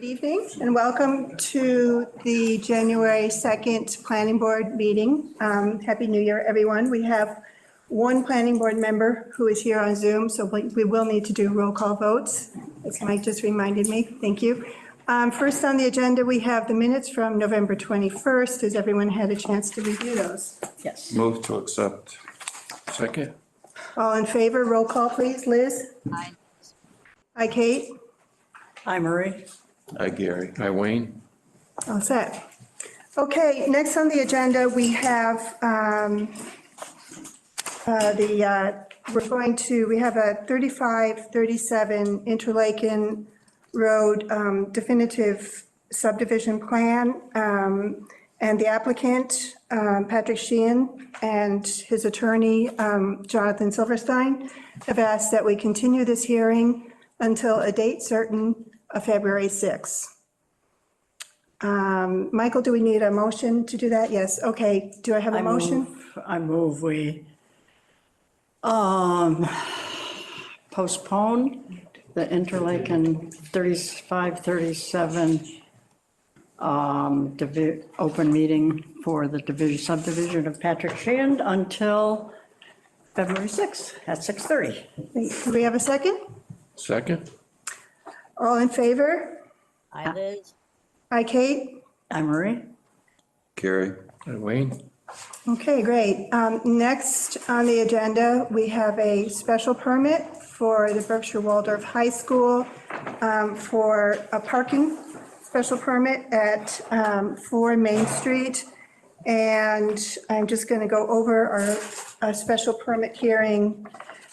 Good evening and welcome to the January 2nd Planning Board meeting. Happy New Year, everyone. We have one planning board member who is here on Zoom, so we will need to do roll call votes, as Mike just reminded me. Thank you. First on the agenda, we have the minutes from November 21st. Has everyone had a chance to review those? Yes. Move to accept. Second. All in favor, roll call, please. Liz? Aye. Hi, Kate? Hi, Marie. Hi, Gary. Hi, Wayne. All set. Okay, next on the agenda, we have we have a 3537 Interlaken Road definitive subdivision plan. And the applicant, Patrick Sheehan, and his attorney, Jonathan Silverstein, have asked that we continue this hearing until a date certain of February 6th. Michael, do we need a motion to do that? Yes, okay. Do I have a motion? I move we postpone the Interlaken 3537 open meeting for the subdivision of Patrick Sheehan until February 6th at 6:30. Do we have a second? Second. All in favor? Hi, Liz. Hi, Kate? Hi, Marie. Gary. Hi, Wayne. Okay, great. Next on the agenda, we have a special permit for the Berkshire Waldorf High School for a parking special permit at 4 Main Street. And I'm just going to go over our special permit hearing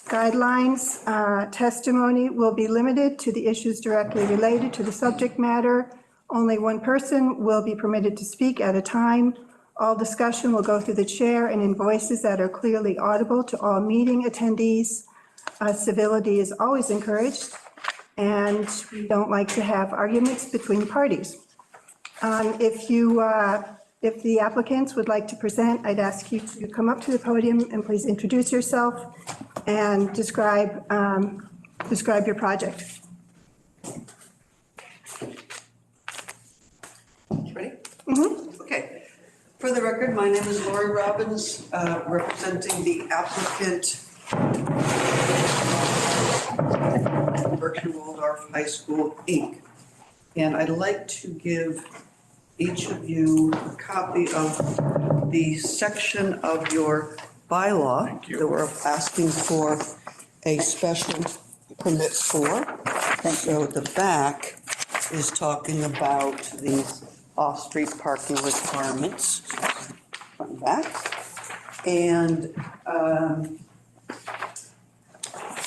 guidelines. Testimony will be limited to the issues directly related to the subject matter. Only one person will be permitted to speak at a time. All discussion will go through the chair and in voices that are clearly audible to all meeting attendees. Civility is always encouraged, and we don't like to have arguments between parties. If the applicants would like to present, I'd ask you to come up to the podium and please introduce yourself and describe your project. Ready? Mm-hmm. Okay. For the record, my name is Lori Robbins, representing the applicant, Berkshire Waldorf High School, Inc. And I'd like to give each of you a copy of the section of your bylaw that we're asking for a special permit for. So the back is talking about these off-street parking requirements, front and back. And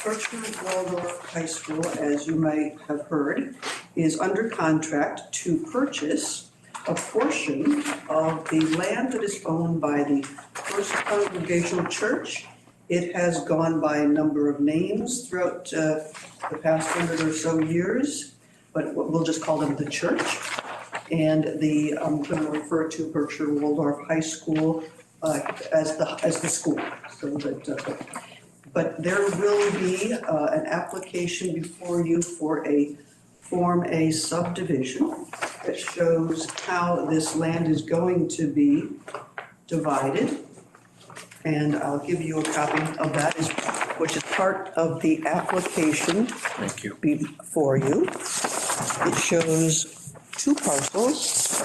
Berkshire Waldorf High School, as you might have heard, is under contract to purchase a portion of the land that is owned by the First Congregational Church. It has gone by a number of names throughout the past 100 or so years, but we'll just call them the church. And I'm going to refer to Berkshire Waldorf High School as the school. So that, but there will be an application before you for a Form A subdivision that shows how this land is going to be divided. And I'll give you a copy of that, which is part of the application. Thank you. Before you. It shows 2 parcels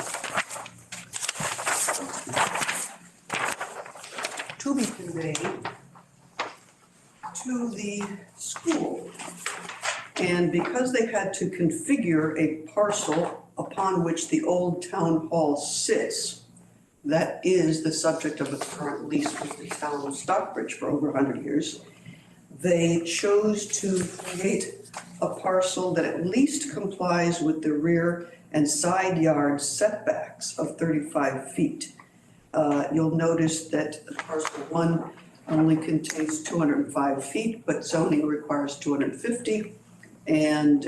to be conveyed to the school. And because they had to configure a parcel upon which the old town hall sits, that is the subject of a current lease with the town of Stockbridge for over 100 years, they chose to create a parcel that at least complies with the rear and side yard setbacks of 35 feet. You'll notice that parcel 1 only contains 205 feet, but zoning requires 250. And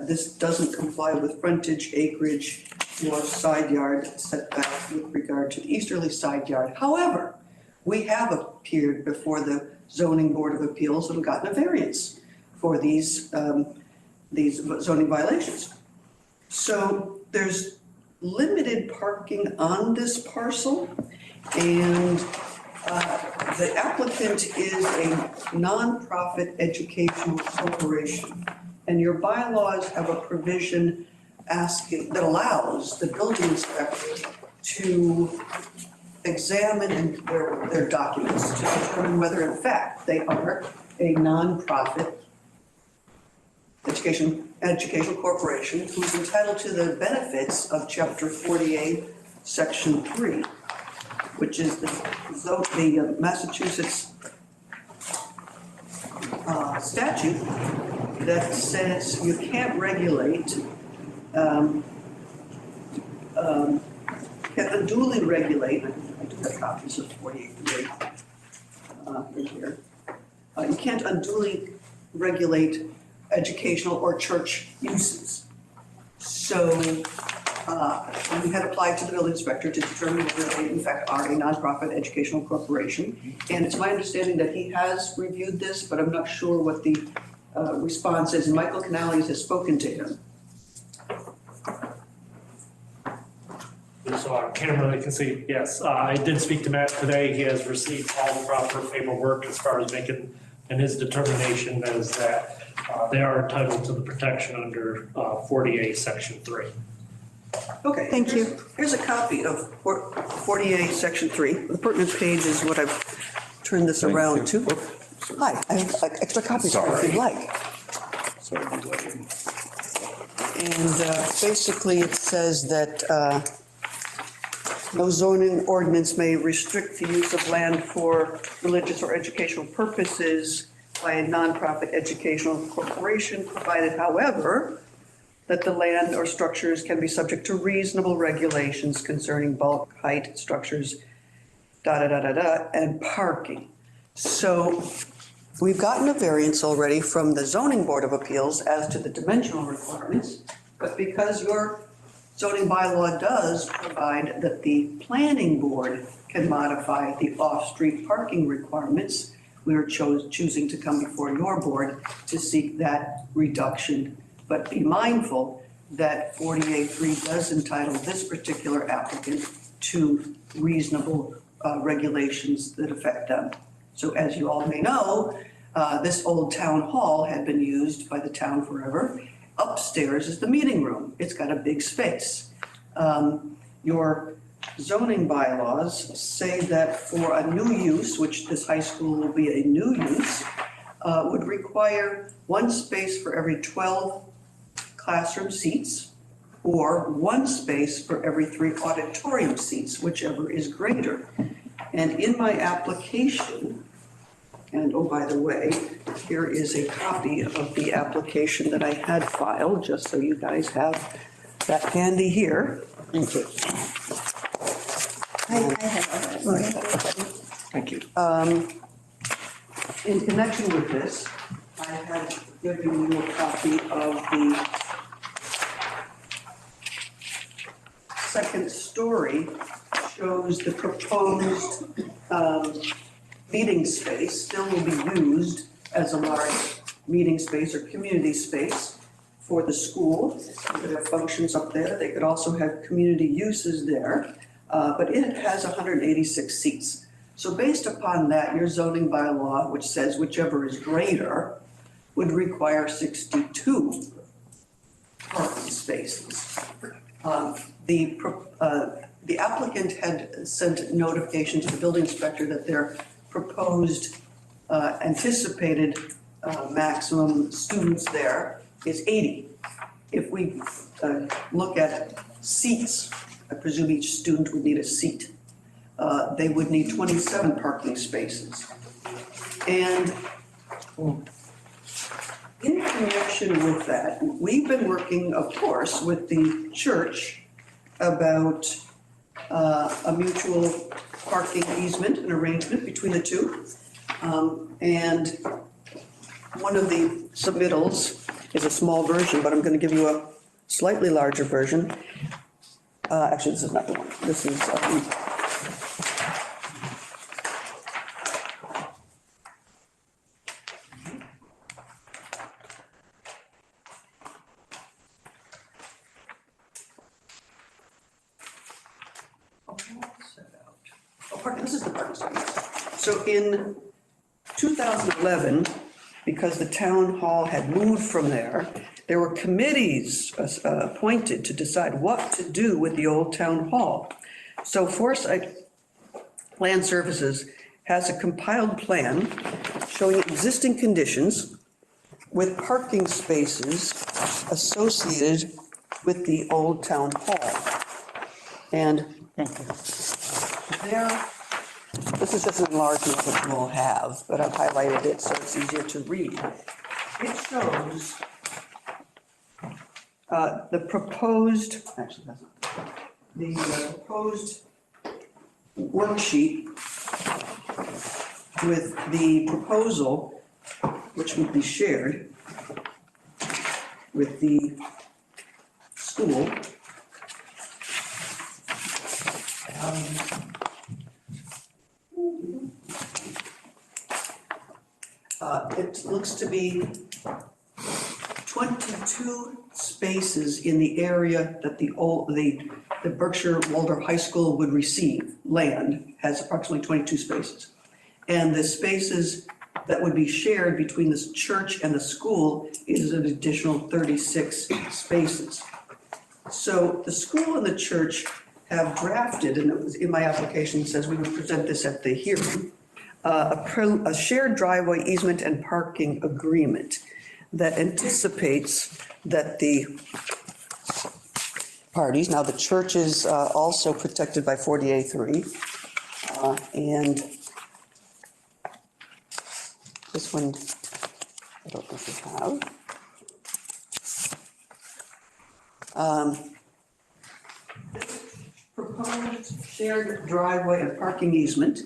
this doesn't comply with frontage, acreage, or side yard setback with regard to the easterly side yard. However, we have appeared before the Zoning Board of Appeals and gotten a variance for these zoning violations. So there's limited parking on this parcel, and the applicant is a nonprofit educational corporation. And your bylaws have a provision that allows the building inspector to examine their documents to determine whether in fact they are a nonprofit educational corporation who's entitled to the benefits of Chapter 48, Section 3, which is the Massachusetts statute that says you can't regulate, can unduly regulate, I do have copies of 48 in here. You can't unduly regulate educational or church uses. So we had applied to the building inspector to determine whether they in fact are a nonprofit educational corporation. And it's my understanding that he has reviewed this, but I'm not sure what the response is. Michael Canales has spoken to him. So on camera, they can see, yes, I did speak to Matt today. He has received all the proper paperwork as far as making, and his determination is that they are entitled to the protection under 48, Section 3. Okay. Thank you. Here's a copy of 48, Section 3. The pertinent page is what I've turned this around to. Hi, I have extra copies if you'd like. And basically it says that no zoning ordinance may restrict the use of land for religious or educational purposes by a nonprofit educational corporation, provided, however, that the land or structures can be subject to reasonable regulations concerning bulk, height, structures, and parking. So we've gotten a variance already from the Zoning Board of Appeals as to the dimensional requirements, but because your zoning bylaw does provide that the planning board can modify the off-street parking requirements, we are choosing to come before your board to seek that reduction. But be mindful that 48.3 does entitle this particular applicant to reasonable regulations that affect them. So as you all may know, this old town hall had been used by the town forever. Upstairs is the meeting room. It's got a big space. Your zoning bylaws say that for a new use, which this high school will be a new use, would require one space for every 12 classroom seats, or one space for every 3 auditorium seats, whichever is greater. And in my application, and oh, by the way, here is a copy of the application that I had filed, just so you guys have that handy here. Thank you. I have it. Thank you. In connection with this, I had given you a copy of the second story, shows the proposed meeting space still will be used as a large meeting space or community space for the school. They could have functions up there. They could also have community uses there, but it has 186 seats. So based upon that, your zoning bylaw, which says whichever is greater, would require 62 parking spaces. The applicant had sent notification to the building inspector that their proposed anticipated maximum students there is 80. If we look at seats, I presume each student would need a seat. They would need 27 parking spaces. And in connection with that, we've been working, of course, with the church about a mutual parking easement, an arrangement between the two. And one of the submittals is a small version, but I'm going to give you a slightly larger version. Actually, this is not the one. This is this is the parking space. So in 2011, because the town hall had moved from there were committees appointed to decide what to do with the old town hall. So Foresight Land Services has a compiled plan showing existing conditions with parking spaces associated with the old town hall. And Thank you. there, this is just an enlargement that you all have, but I've highlighted it so it's easier to read. It shows the proposed, actually, that's not, the proposed worksheet with the proposal, which would be shared with the school. It looks to be 22 spaces in the area that the Berkshire Waldorf High School would receive. Land has approximately 22 spaces. And the spaces that would be shared between the church and the school is an additional 36 spaces. So the school and the church have drafted, and it was in my application, it says we would present this at the hearing, a shared driveway easement and parking agreement that anticipates that the parties, now the church is also protected by 40A3, and this one, I don't think we have. Proposed shared driveway and parking easement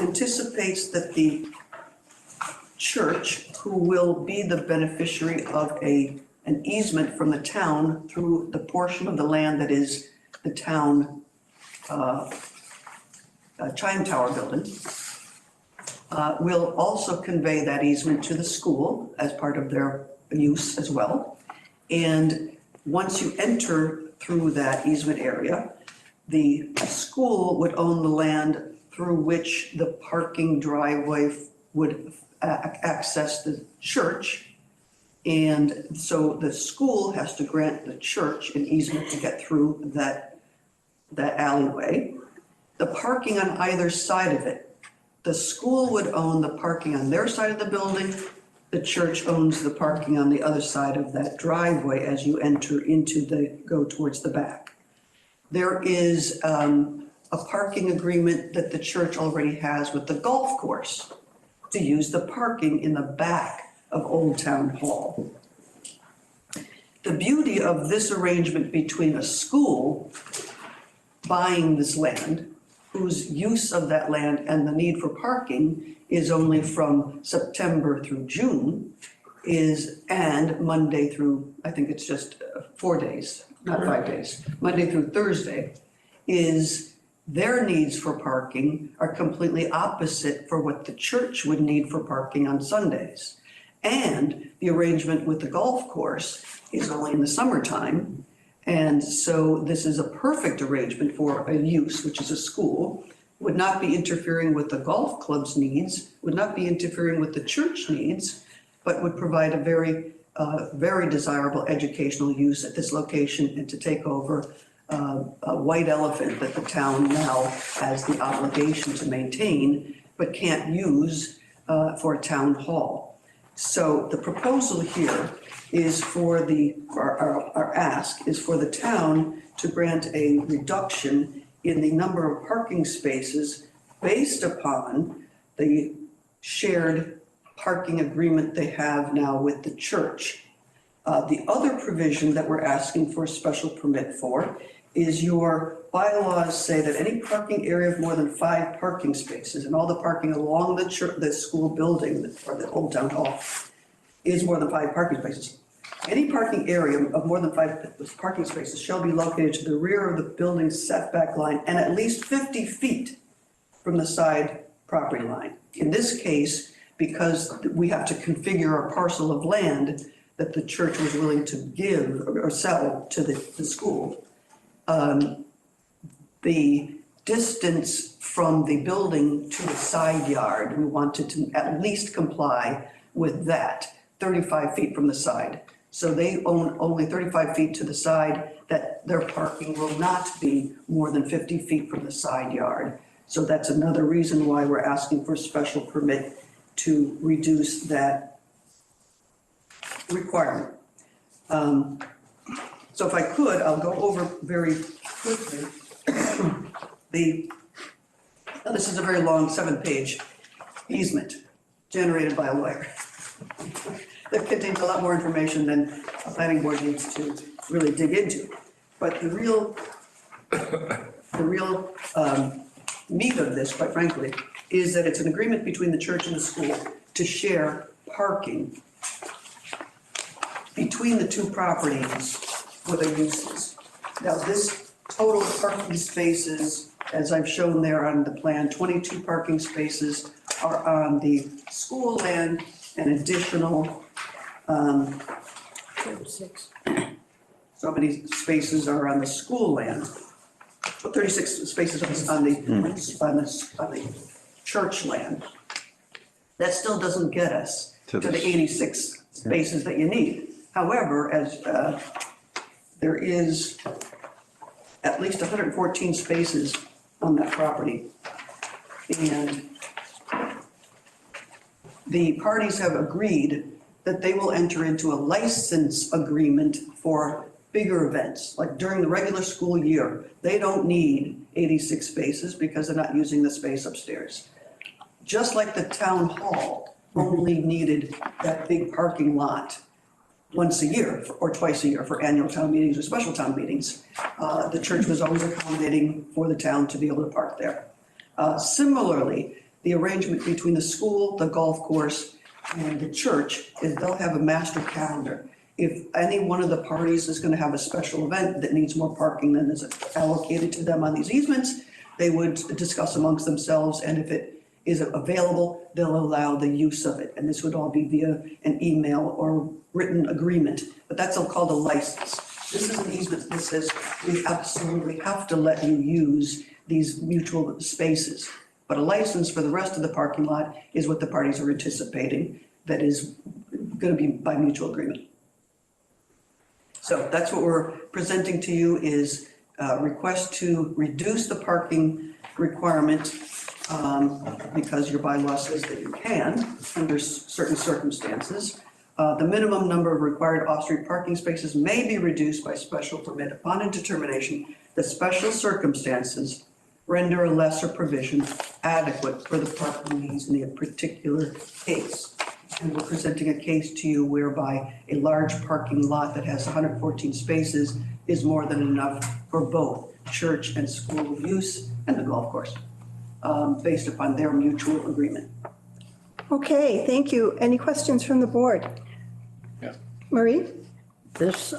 anticipates that the church, who will be the beneficiary of an easement from the town through the portion of the land that is the town chime tower building, will also convey that easement to the school as part of their use as well. And once you enter through that easement area, the school would own the land through which the parking driveway would access the church. And so the school has to grant the church an easement to get through that alleyway. The parking on either side of it, the school would own the parking on their side of the building. The church owns the parking on the other side of that driveway as you enter go towards the back. There is a parking agreement that the church already has with the golf course to use the parking in the back of Old Town Hall. The beauty of this arrangement between a school buying this land, whose use of that land and the need for parking is only from September through June, and Monday through, I think it's just 4 days, not 5 days, Monday through Thursday, is their needs for parking are completely opposite for what the church would need for parking on Sundays. And the arrangement with the golf course is only in the summertime. And so this is a perfect arrangement for a use, which is a school, would not be interfering with the golf club's needs, would not be interfering with the church needs, but would provide a very, very desirable educational use at this location and to take over a white elephant that the town now has the obligation to maintain, but can't use for a town hall. So the proposal here is our ask is for the town to grant a reduction in the number of parking spaces based upon the shared parking agreement they have now with the church. The other provision that we're asking for a special permit for is your bylaws say that any parking area of more than 5 parking spaces and all the parking along the church, the school building or the Old Town Hall is more than 5 parking spaces. Any parking area of more than 5 parking spaces shall be located to the rear of the building's setback line and at least 50 feet from the side property line. In this case, because we have to configure a parcel of land that the church was willing to give or sell to the school, the distance from the building to the side yard, we wanted to at least comply with that, 35 feet from the side. So they own only 35 feet to the side, that their parking will not be more than 50 feet from the side yard. So that's another reason why we're asking for a special permit to reduce that requirement. So if I could, I'll go over very quickly. This is a very long 7-page easement generated by a lawyer. That contains a lot more information than a planning board needs to really dig into. But the real meat of this, quite frankly, is that it's an agreement between the church and the school to share parking between the two properties for their uses. Now, this total parking spaces, as I've shown there on the plan, 22 parking spaces are on the school land, and additional, 36. so many spaces are on the school land. 36 spaces on the church land. That still doesn't get us to the 86 spaces that you need. However, as there is at least 114 spaces on that property. And the parties have agreed that they will enter into a license agreement for bigger events, like during the regular school year. They don't need 86 spaces because they're not using the space upstairs. Just like the town hall only needed that big parking lot once a year or twice a year for annual town meetings or special town meetings. The church was always accommodating for the town to be able to park there. Similarly, the arrangement between the school, the golf course, and the church is they'll have a master calendar. If any one of the parties is going to have a special event that needs more parking than is allocated to them on these easements, they would discuss amongst themselves, and if it is available, they'll allow the use of it. And this would all be via an email or written agreement, but that's called a license. This is an easement that says we absolutely have to let you use these mutual spaces. But a license for the rest of the parking lot is what the parties are anticipating that is going to be by mutual agreement. So that's what we're presenting to you is a request to reduce the parking requirement because your bylaw says that you can under certain circumstances. The minimum number of required off-street parking spaces may be reduced by special permit upon a determination that special circumstances render a lesser provision adequate for the parking needs in a particular case. And we're presenting a case to you whereby a large parking lot that has 114 spaces is more than enough for both church and school use and the golf course, based upon their mutual agreement. Okay, thank you. Any questions from the board? Yeah. Marie? This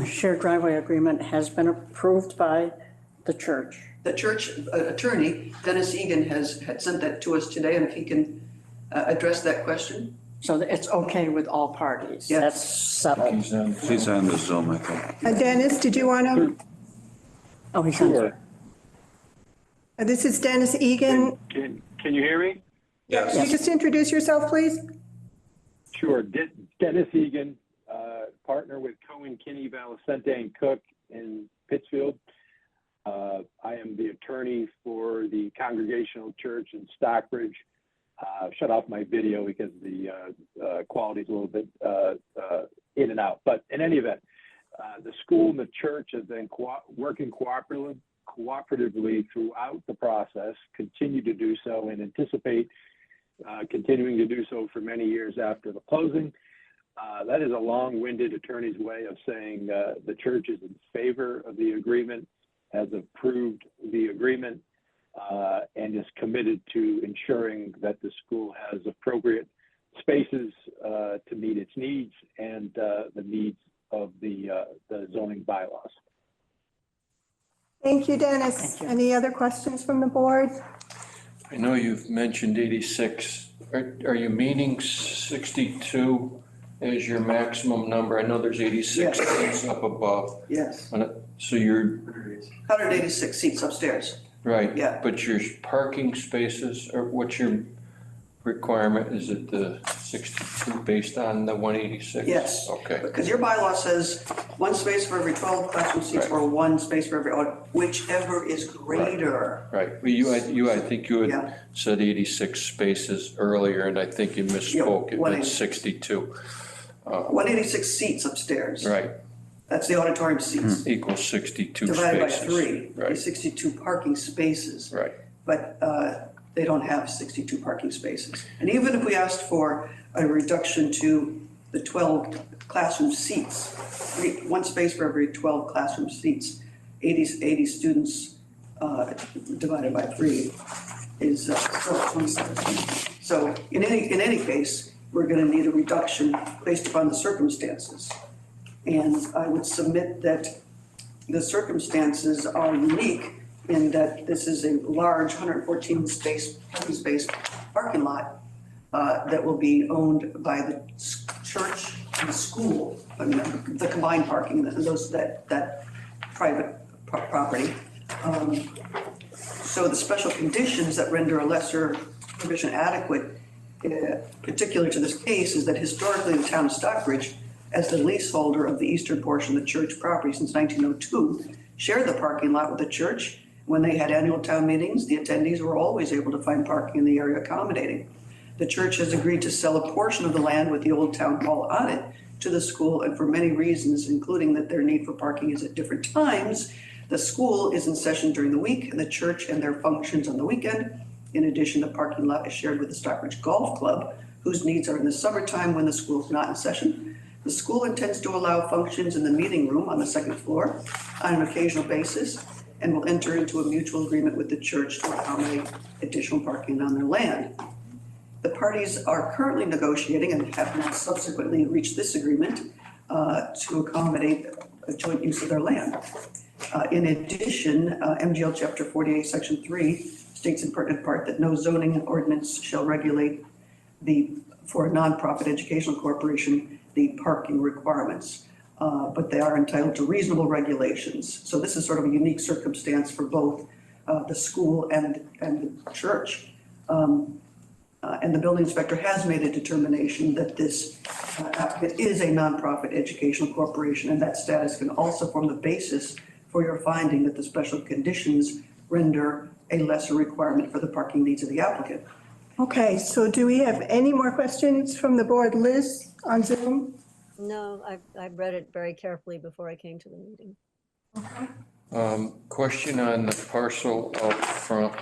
shared driveway agreement has been approved by the church. The church attorney, Dennis Egan, had sent that to us today, and if he can address that question. So it's okay with all parties. Yes. That's settled. He's on the Zoom, I think. Dennis, did you want to? Oh, he's on. Sure. This is Dennis Egan. Can you hear me? Can you just introduce yourself, please? Sure. Dennis Egan, partner with Cohen, Kinney, Valicente, and Cook in Pittsfield. I am the attorney for the Congregational Church in Stockbridge. Shut off my video because the quality is a little bit in and out. But in any event, the school and the church have been working cooperatively throughout the process, continue to do so, and anticipate continuing to do so for many years after the closing. That is a long-winded attorney's way of saying the church is in favor of the agreement, has approved the agreement, and is committed to ensuring that the school has appropriate spaces to meet its needs and the needs of the zoning bylaws. Thank you, Dennis. Thank you. Any other questions from the board? I know you've mentioned 86. Are you meaning 62 as your maximum number? I know there's 86 Yes. seats up above. Yes. So you're, 186 seats upstairs. Right. Yeah. But your parking spaces, or what's your requirement? Is it the 62 based on the 186? Yes. Okay, Because your bylaw says one space for every 12 classroom seats Right. or one space for every, whichever is greater. right. Well, I think you Yeah. had said 86 spaces earlier, and I think you misspoke. It meant 180. 62. 186 seats upstairs. Right, That's the auditorium seats. equals 62 spaces. Divided by 3, Right, 62 parking spaces. right. But they don't have 62 parking spaces. And even if we asked for a reduction to the 12 classroom seats, one space for every 12 classroom seats, 80 students divided by 3 is still 27. So in any case, we're going to need a reduction based upon the circumstances. And I would submit that the circumstances are unique in that this is a large 114 parking space parking lot that will be owned by the church and the school, I mean, the combined parking, that private property. So the special conditions that render a lesser provision adequate, particular to this case, is that historically the town of Stockbridge, as the leaseholder of the eastern portion of the church property since 1902, shared the parking lot with the church. When they had annual town meetings, the attendees were always able to find parking in the area accommodating. The church has agreed to sell a portion of the land with the old town hall on it to the school, and for many reasons, including that their need for parking is at different times. The school is in session during the week, and the church and their functions on the weekend. In addition, the parking lot is shared with the Stockbridge Golf Club, whose needs are in the summertime when the school is not in session. The school intends to allow functions in the meeting room on the second floor on an occasional basis, and will enter into a mutual agreement with the church to accommodate additional parking on their land. The parties are currently negotiating and have now subsequently reached this agreement to accommodate a joint use of their land. In addition, MGL Chapter 48, Section 3 states in pertinent part that no zoning ordinance shall regulate for a nonprofit educational corporation, the parking requirements. But they are entitled to reasonable regulations. So this is sort of a unique circumstance for both the school and the church. And the building inspector has made a determination that this applicant is a nonprofit educational corporation, and that status can also form the basis for your finding that the special conditions render a lesser requirement for the parking needs of the applicant. Okay, so do we have any more questions from the board? Liz on Zoom? No, I read it very carefully before I came to the meeting. Question on the parcel out front.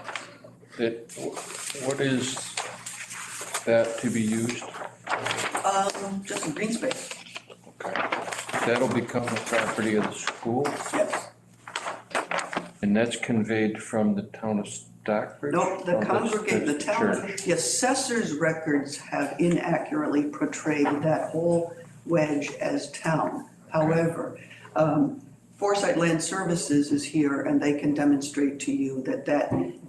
What is that to be used? Just a green space. Okay. That'll become the property of the school, Yes. and that's conveyed from the town of Stockbridge? No, the Oh, congregation, the that's town, church. the assessor's records have inaccurately portrayed that whole wedge as town. However, Foresight Land Services is here and they can demonstrate to you that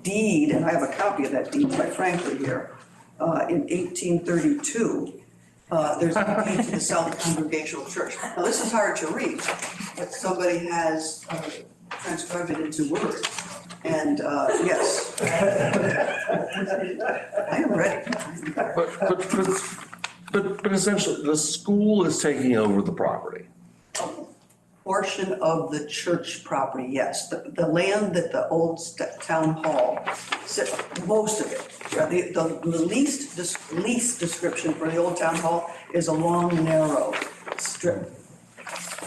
deed, and I have a copy of that deed quite frankly here, in 1832, there's a deed to the South Congregational Church. Now, this is hard to read, but somebody has transcribed it into words. And yes. I am ready. But essentially, the school is taking over the property. Portion of the church property, yes. The land that the old town hall, most of it. The least description for the old town hall is a long, narrow strip.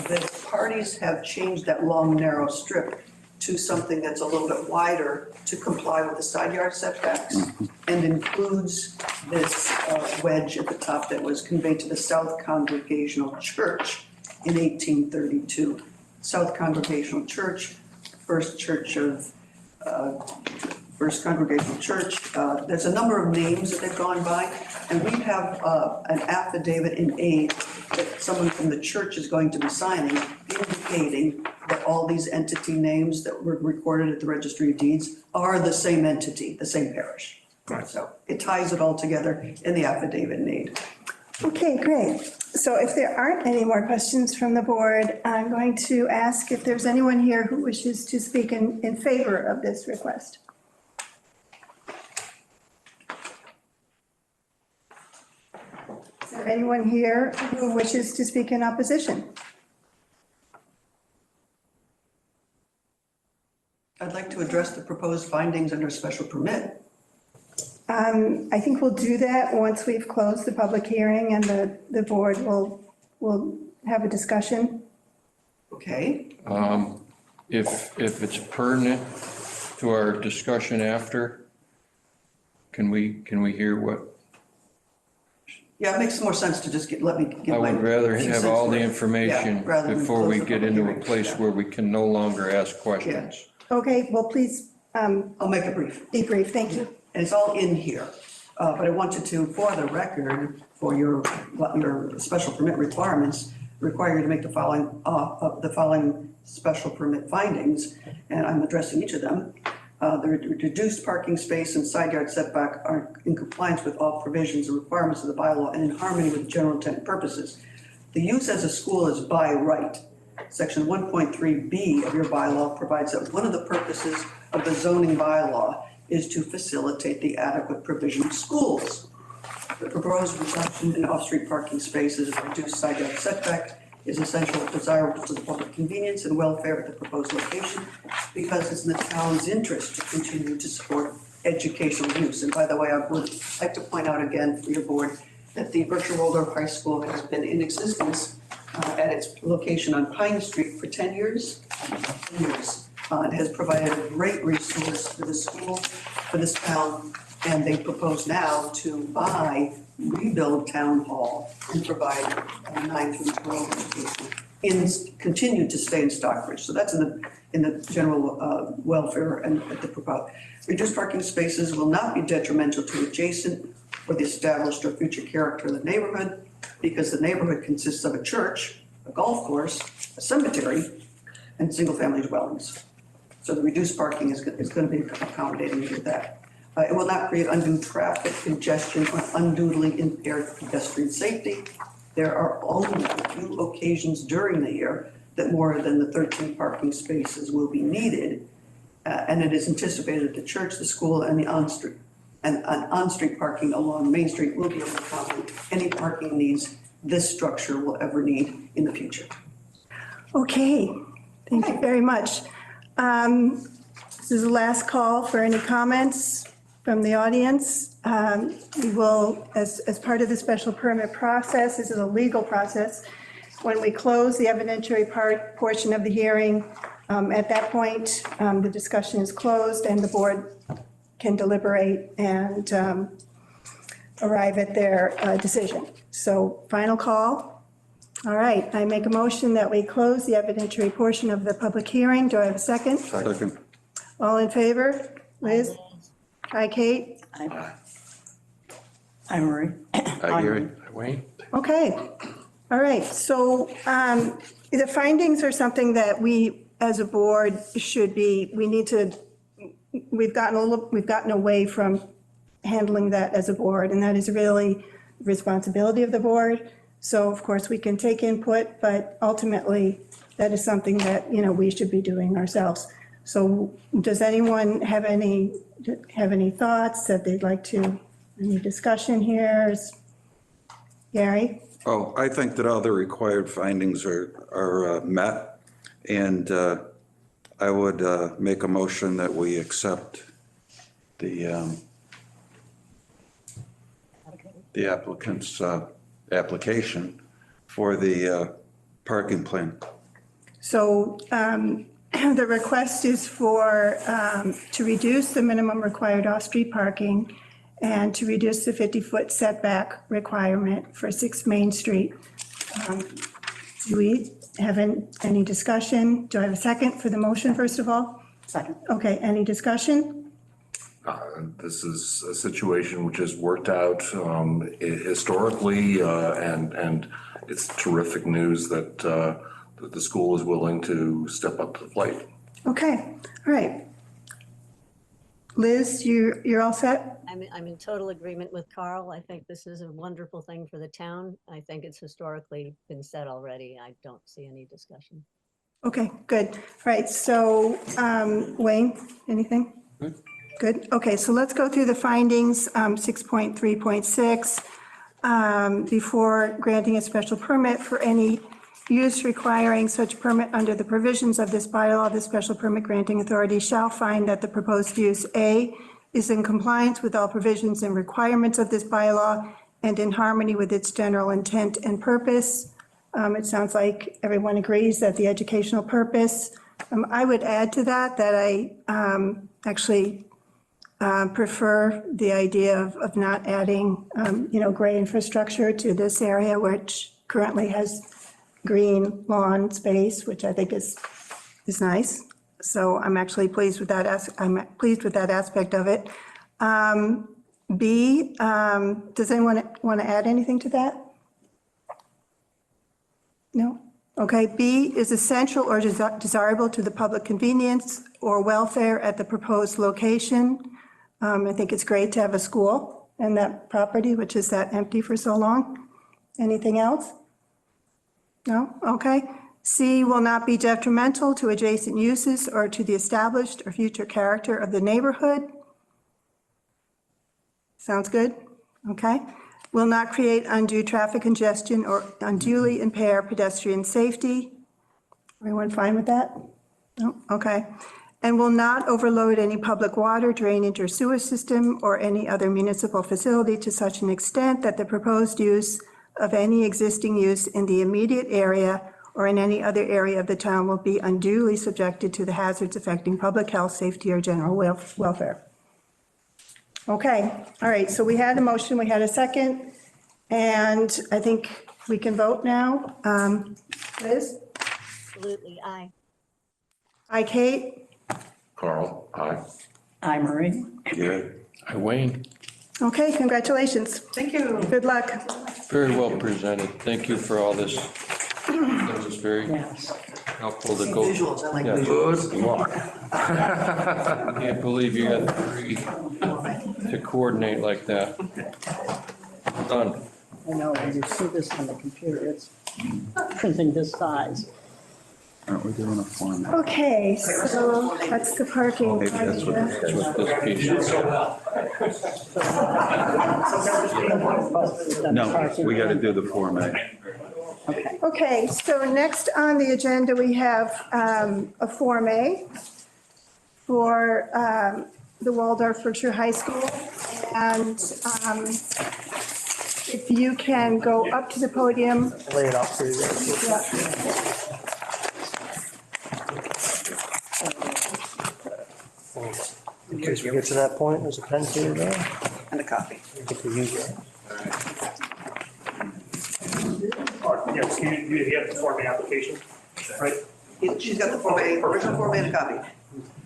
The parties have changed that long, narrow strip to something that's a little bit wider to comply with the side yard setbacks, and includes this wedge at the top that was conveyed to the South Congregational Church in 1832. South Congregational Church, First Congregational Church. There's a number of names that they've gone by, and we have an affidavit in aid that someone from the church is going to be signing, indicating that all these entity names that were recorded at the Registry of Deeds are the same entity, the same parish. Right. So it ties it all together in the affidavit in aid. Okay, great. So if there aren't any more questions from the board, I'm going to ask if there's anyone here who wishes to speak in favor of this request. Is there anyone here who wishes to speak in opposition? I'd like to address the proposed findings under special permit. I think we'll do that once we've closed the public hearing and the board will have a discussion. Okay, If it's pertinent to our discussion after, can we hear what? yeah, it makes more sense to just let me give I my. would rather two have cents all the worth. information Yeah, rather than before we close the get public into a hearing. place Yeah. where we can no longer ask questions. Okay, well, please I'll make it brief. be brief, thank you. And it's all in here. But I wanted to, for the record, for your special permit requirements, require you to make the following special permit findings, and I'm addressing each of them. The reduced parking space and side yard setback are in compliance with all provisions and requirements of the bylaw and in harmony with general intent purposes. The use as a school is by right. Section 1.3B of your bylaw provides that one of the purposes of the zoning bylaw is to facilitate the adequate provision of schools. The proposed reduction in off-street parking spaces and reduced side yard setback is essential and desirable to the public convenience and welfare at the proposed location because it's in the town's interest to continue to support educational use. And by the way, I would like to point out again for your board that the Berkshire Waldorf High School has been in existence at its location on Pine Street for 10 years. It has provided a great resource for the school, for this town, and they propose now to rebuild Town Hall and provide 9 through 12 education, continue to stay in Stockbridge. So that's in the general welfare and the proposed. Reduced parking spaces will not be detrimental to adjacent or the established or future character of the neighborhood because the neighborhood consists of a church, a golf course, a cemetery, and single-family dwellings. So the reduced parking is going to be accommodating with that. It will not create undue traffic congestion or unduly impaired pedestrian safety. There are only a few occasions during the year that more than the 13 parking spaces will be needed. And it is anticipated that the church, the school, and the on-street parking along Main Street will be able to accommodate any parking needs this structure will ever need in the future. Okay, thank you very much. This is the last call for any comments from the audience. We will, as part of the special permit process, this is a legal process, when we close the evidentiary portion of the hearing, at that point, the discussion is closed and the board can deliberate and arrive at their decision. So final call. All right, I make a motion that we close the evidentiary portion of the public hearing. Do I have a second? Second. All in favor? Liz? Hi, Kate? Hi, Marie. Hi, Gary. Wayne? Okay, all right, so the findings are something that we, as a board, we've gotten away from handling that as a board, and that is really the responsibility of the board. So of course, we can take input, but ultimately, that is something that, we should be doing ourselves. So does anyone have any thoughts that they'd like to, any discussion here? Gary? Oh, I think that all the required findings are met, and I would make a motion that we accept the applicant's application for the parking plan. So the request is to reduce the minimum required off-street parking and to reduce the 50-foot setback requirement for 6 Main Street. Do we have any discussion? Do I have a second for the motion, first of all? Second. Okay, any discussion? This is a situation which has worked out historically, and it's terrific news that the school is willing to step up to the plate. Okay, all right. Liz, you're all set? I'm in total agreement with Carl. I think this is a wonderful thing for the town. I think it's historically been said already. I don't see any discussion. Okay, good. All right, so Wayne, anything? Good. Good. Okay, so let's go through the findings, 6.3.6. Before granting a special permit for any use requiring such permit under the provisions of this bylaw, the special permit granting authority shall find that the proposed use, A, is in compliance with all provisions and requirements of this bylaw and in harmony with its general intent and purpose. It sounds like everyone agrees that the educational purpose. I would add to that I actually prefer the idea of not adding, gray infrastructure to this area, which currently has green lawn space, which I think is nice. So I'm actually pleased with that. I'm pleased with that aspect of it. B, does anyone want to add anything to that? No? Okay, B is essential or desirable to the public convenience or welfare at the proposed location. I think it's great to have a school in that property, which is that empty for so long. Anything else? No? Okay. C will not be detrimental to adjacent uses or to the established or future character of the neighborhood. Sounds good? Okay. Will not create undue traffic congestion or unduly impair pedestrian safety. Everyone fine with that? No? Okay. And will not overload any public water, drainage, or sewer system or any other municipal facility to such an extent that the proposed use of any existing use in the immediate area or in any other area of the town will be unduly subjected to the hazards affecting public health, safety, or general welfare. Okay, all right, so we had a motion, we had a second, and I think we can vote now. Liz? Absolutely, aye. Aye, Kate? Carl, aye. Aye, Marie. Yeah. Hi, Wayne. Okay, congratulations. Thank you. Good luck. Very well presented. Thank you for all this. That was very Yes. helpful to go. Visuals, I like Yeah. visuals. Good luck. Can't believe you got three to coordinate like that. Done. I know, when you see this on the computer, it's printing this size. Aren't we doing a form? Okay, so that's the parking. Maybe that's what idea. That's what this piece is. No, we got to do the Form A. Okay. Okay, so next on the agenda, we have a Form A for the Waldorf Berkshire High School. And if you can go up to the podium. Lay it out for you. Yeah. In case we get to that point, there's a pen for you there. And a copy. You get to use it. Yes, you have the Form A application, right? She's got the Form A, original Form A and a copy.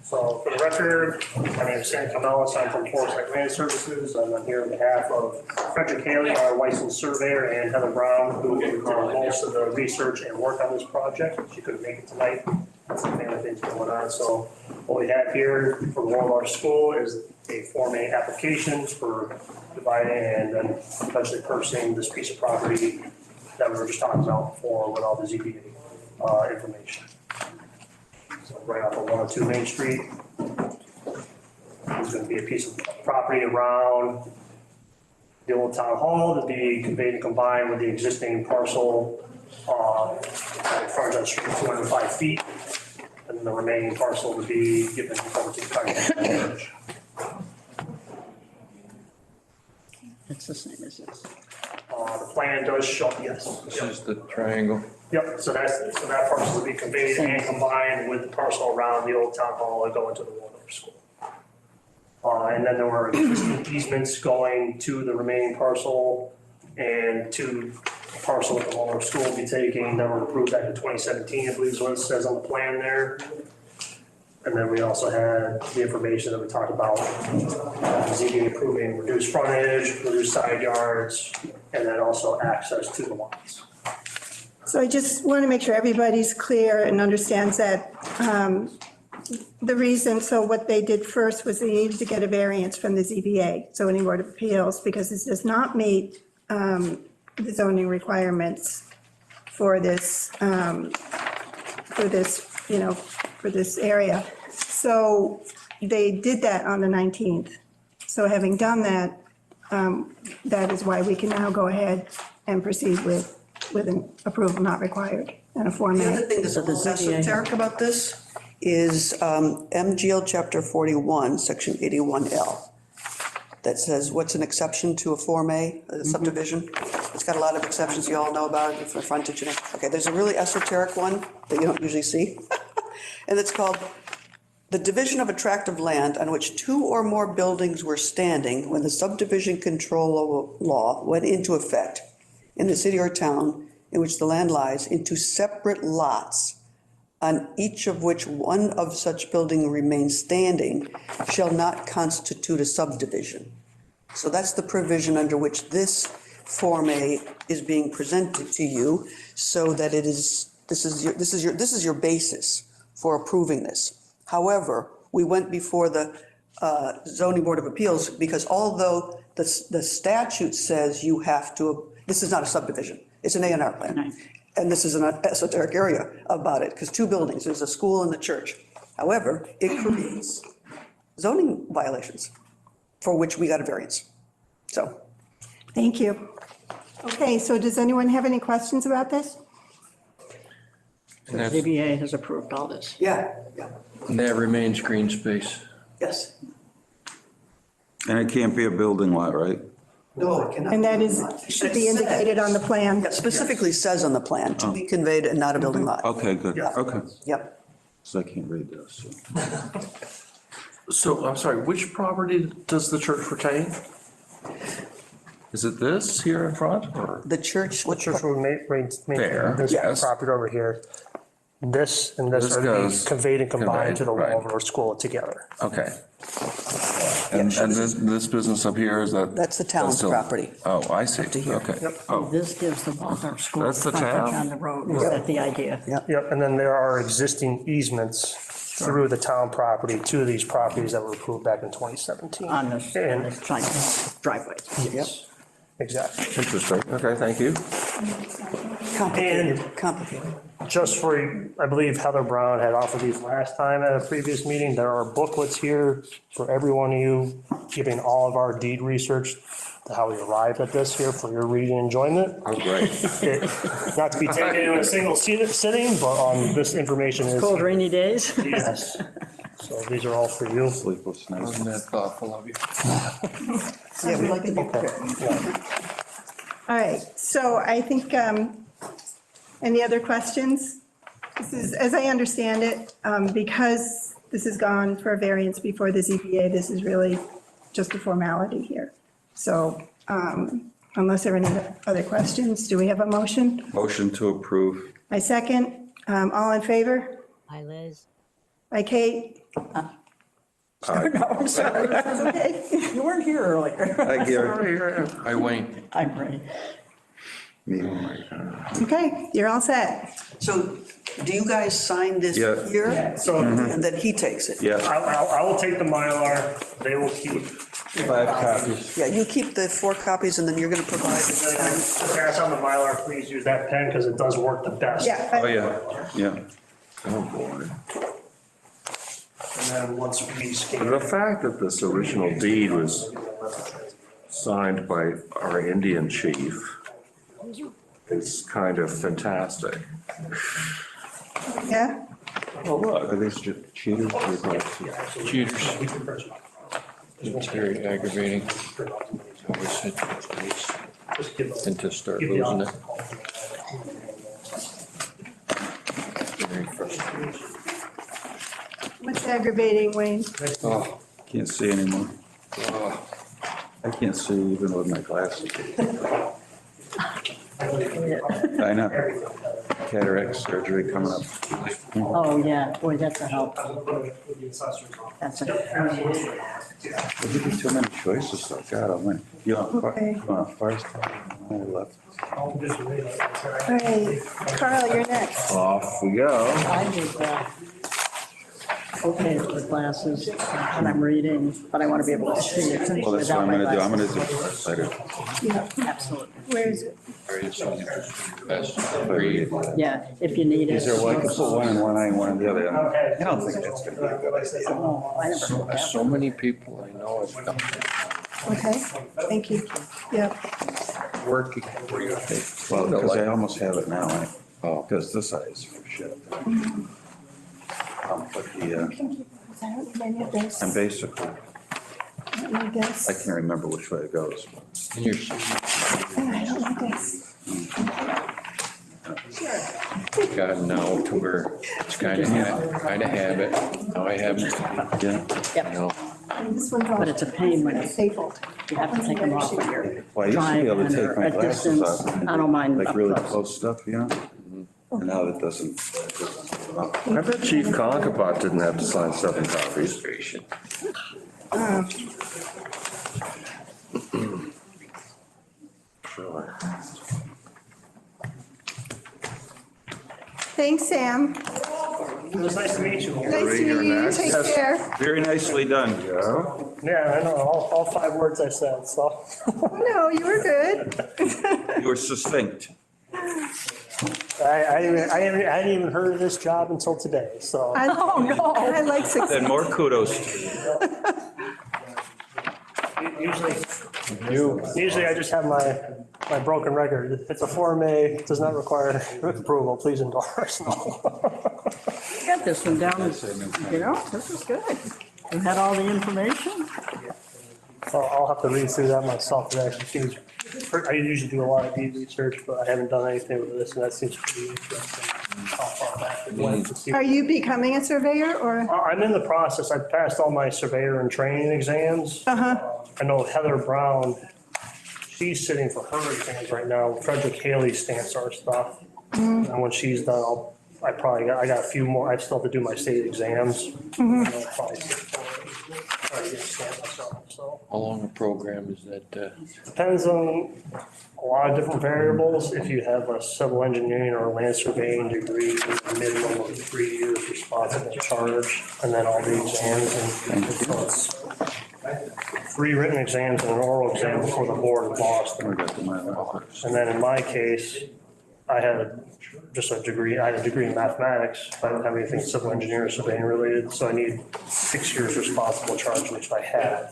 So for the record, my name is Sam Camellis. I'm from Foresight Land Services. I'm here on behalf of Frederick Haley, our licensed surveyor, and Heather Brown, who did most of the research and work on this project. She couldn't make it tonight. Some family things going on. So what we have here for the Waldorf School is a Form A application for dividing and then eventually purchasing this piece of property that we were just talking about before with all the ZBA information. So right off of 102 Main Street. There's going to be a piece of property around the old town hall to be conveyed and combined with the existing parcel in front of the street, 205 feet. And the remaining parcel to be given over to the church. It's the same as this. The plan does show, yes. This is the triangle. Yep, so that parcel will be conveyed and combined with the parcel around the old town hall and go into the Waldorf School. And then there were easements going to the remaining parcel and to the parcel that the Waldorf School will be taking that were approved back in 2017, I believe is what it says on the plan there. And then we also had the information that we talked about, ZBA approving reduced frontage, reduced side yards, and then also access to the lots. So I just want to make sure everybody's clear and understands that The reason, so what they did first was they needed to get a variance from the ZBA, zoning board of appeals, because this does not meet the zoning requirements for this, for this area. So they did that on the 19th. So having done that, that is why we can now go ahead and proceed with an approval not required and a Form The other A. thing that's a little esoteric about this is MGL Chapter 41, Section 81L, that says what's an exception to a Form A, a subdivision. It's got a lot of exceptions you all know about, for frontage and, okay, there's a really esoteric one that you don't usually see. And it's called the division of a tract of land on which two or more buildings were standing when the subdivision control law went into effect in the city or town in which the land lies into separate lots, on each of which one of such building remains standing, shall not constitute a subdivision. So that's the provision under which this Form A is being presented to you, so that it is, this is your basis for approving this. However, we went before the zoning board of appeals because although the statute says you have to, this is not a subdivision, it's an A&R plan. And this is an esoteric area about it, because two buildings, there's a school and the church. However, it creates zoning violations for which we got a variance. So. Thank you. Okay, so does anyone have any questions about this? And that's- ZBA has approved all this. Yeah. And that remains green space. Yes. And it can't be a building lot, right? No, it cannot. And that is, should be indicated on the plan. It specifically says on the plan, to be conveyed and not a building lot. Okay, good, okay. Yep. So I can't read this. So, I'm sorry, which property does the church retain? Is it this here in front, or? The church, The church will maintain There, this yes. property over here. This and this This are to be goes conveyed and combined to the conveyed, right. Waldorf School together. Okay. And this business up here, is that? That's the town's still- property. Oh, I see, to here. okay. Oh, This gives the Waldorf School That's the frontage town? on the road. Is that the idea? Yep, and then there are existing easements through the town property to these properties that were approved back in 2017. On this And, side driveway. yes, exactly. interesting, okay, thank you. Complicated. Just for, I believe Heather Brown had offered these last time at a previous meeting. There are booklets here for every one of you, giving all of our deed research, to how we arrived at this here for your reading enjoyment. Oh, great. Not to be taken in a single sitting, but this information is. Cold rainy days. Yes. So these are all for you. Sleepless nights. Wasn't that thoughtful of you? Yeah, we like to be Okay. prepared. Yeah. All right, so I think, any other questions? This is, as I understand it, because this has gone for a variance before the ZBA, this is really just a formality here. So unless there are any other questions, do we have a motion? Motion to approve. I second. All in favor? Hi, Liz. By Kate? No, I'm sorry. That's okay. You weren't here earlier. Hi, Gary. Hi, Wayne. I'm ready. Okay, you're all set. So do you guys sign this Yeah. here? So And then he takes it? Yeah, I will take the Mylar. They will keep. 5 copies. Yeah, you keep the 4 copies and then you're going to provide the To town. pass on the Mylar, please use that pen because it does work the best. Yeah. Oh, yeah. Oh, boy. And then once we scan. The fact that this original deed was signed by our Indian chief is kind of fantastic. Yeah, Oh, look. Are these cheaters? Cheaters. It's very aggravating. Always hit police and to start losing it. Very frustrating. what's aggravating, Wayne? Oh, Can't see anymore. oh. I can't see even with my glasses. I know. Cataract surgery coming up. Oh, yeah, boy, that's a help. That's a, There give you too many choices, though. God, I went. You want first? I left. All right, Carl, you're next. Off we go. I did that. okay with glasses when I'm reading, but I want to be able to see it Well, that's what without I'm my gonna do. I'm glasses. gonna do it later. Yeah, Absolutely. where is it? Best read. Yeah, if you need it. Is there one, put one in one eye and one in the other? I don't think that's gonna be a good idea. Oh, I never heard that. So many people I know have come Okay, thank you. Yeah, working. Well, because I almost have it now, because this eye is for shit. But and basically, I guess. I can't remember which way it goes. And you're, I don't like this. gotten now to where it's kind of habit. Now I haven't, Yeah. you know, This one's all But it's a pain when you stapled. have to take them off when you're Well, I used to be able to driving take or my a glasses distance. off. I don't mind Like up really close. close stuff, you know? And now that doesn't. I bet Chief Conkapot didn't have to sign 7 copies. Sure. Thanks, Sam. It was nice to meet you. Nice to meet you. Take care. Very nicely done. Yeah, I know, all 5 words I said, so. No, you were good. You were succinct. I hadn't even heard of this job until today, so. Oh, no. I like Then success. more kudos to you. Usually I just have my broken record. If it's a Form A, it does not require approval, please endorse. Got this one down, you know, this is good. You had all the information? So I'll have to read through that myself. It actually seems, I usually do a lot of deep research, but I haven't done anything with this, and that seems pretty interesting. How far back it went to see. Are you becoming a surveyor or? I'm in the process. I passed all my surveyor and training exams. I know Heather Brown, she's sitting for her exams right now. Frederick Haley stamps our stuff. And when she's done, I got a few more. I still have to do my state exams. And I'll probably try to get stamped myself, so. how long a program is that? Depends on a lot of different variables. If you have a civil engineering or a land surveying degree, a minimum of 3 years responsible charge, and then all the exams. And so it's 3 written exams and an oral exam before the board of Boston. And then in my case, I had just a degree, I had a degree in mathematics. I didn't have anything civil engineering or surveying related, so I need 6 years responsible charge, which I had.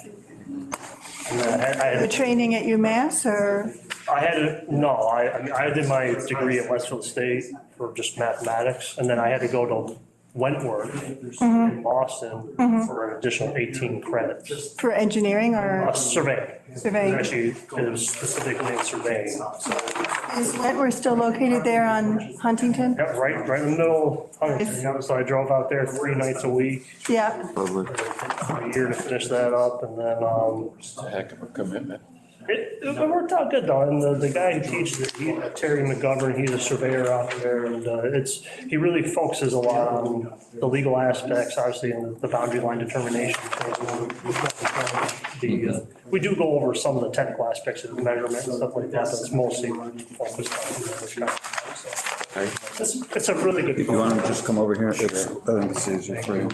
And then I The had, training at UMass or? I did my degree at Westfield State for just mathematics, and then I had to go to Wentworth in Boston for an additional 18 credits. For engineering or Surveying. surveying? Actually, it was specifically in surveying. So, Is Wentworth still located there on Huntington? yeah, right in the middle of Huntington. Yeah, so I drove out there 3 nights a week Yeah. for a year to finish that up, and then, It's a heck of a commitment. it worked out good though, and the guy who teaches it, Terry McGovern, he's a surveyor out there, and he really focuses a lot on the legal aspects, obviously, and the boundary line determination. We do go over some of the technical aspects of the measurement and stuff like that, but it's mostly focused on this kind of stuff. So it's a really good. If you want to just come over here, I think it's easier for you.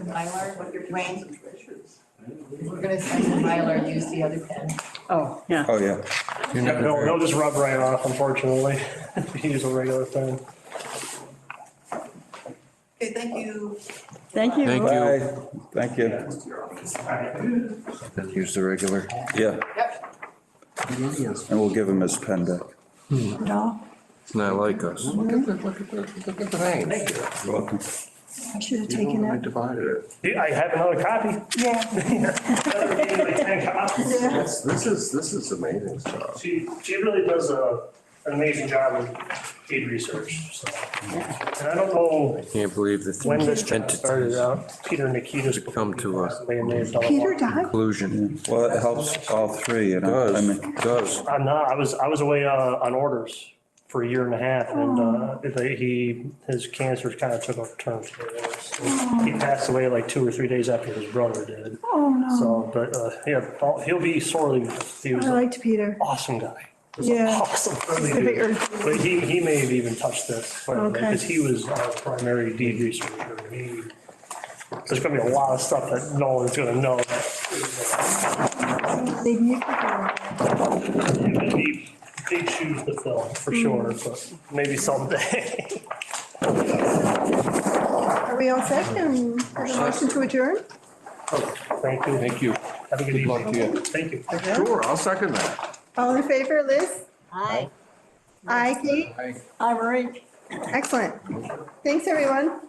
Mylar, Wayne. We're gonna send the Mylar, use the other pen. Oh, yeah. Oh, yeah. They'll just rub right off, unfortunately, if you use a regular pen. Okay, thank you. Thank you. Thank you. Bye. Thank you. Then use the regular. Yeah. And we'll give him his pen back. No, It's not like us. Look at the name. You're welcome. I should have taken I it. divided it. Yeah, I have another copy. Yeah. Heather gave me like 10 copies. Yeah. This is amazing stuff. She really does an amazing job in deed research, so. And I don't know Can't believe that when this job entities started out, Peter Nikita's. come to a May have done a Peter lot. died? conclusion. Well, it helps all three, you know. I mean, Does. I'm not, I was away on orders for a year and a half, and his cancer kind of took a turn for the worse. He passed away like 2 or 3 days after his brother did. Oh, no. So, but, yeah, he'll be sorely missed. He was I an liked Peter. awesome guy. Yeah. Awesome. Really Specific do. urgency. But he may have even touched this, Okay. because he was our primary deed researcher. There's gonna be a lot of stuff that no one's gonna know. It'd be big shoes to fill, for sure, but maybe someday. Are we all set? And have a motion to adjourn? Thank you. Thank you. Have a good Good luck to evening. you. Thank you. Sure, I'll second that. All in favor, Liz? Aye. Aye, Kate? Hi. Hi, Marie. Excellent. Thanks, everyone.